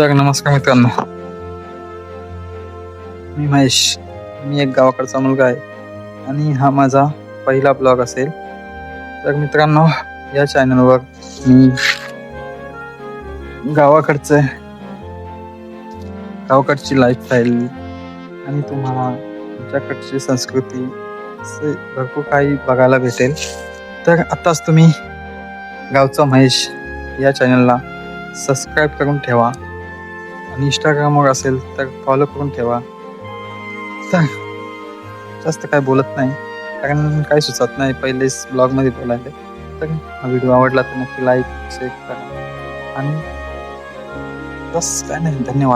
तर नमस्कार मित्रांनो, मी महेश. मी एक गावाकडचा मुलगा आहे आणि हा माझा पहिला ब्लॉग असेल. तर मित्रांनो, या चॅनलवर मी गावाकडची लाईफस्टाईल आणि तुम्हाला तुमच्याकडची संस्कृती असे भरपूर काही बघायला भेटेल. तर आत्ताच तुम्ही गावचा महेश या चॅनलला सबस्क्राईब करून ठेवा आणि इंस्टाग्रामवर असेल तर फॉलो करून ठेवा. तर जास्त काय बोलत नाही, कारण काही सुचत नाही पहिलेच ब्लॉगमध्ये बोलायला. तर हा व्हिडिओ आवडला तर नक्की लाईक शेअर करा आणि बस काय नाही. धन्यवाद.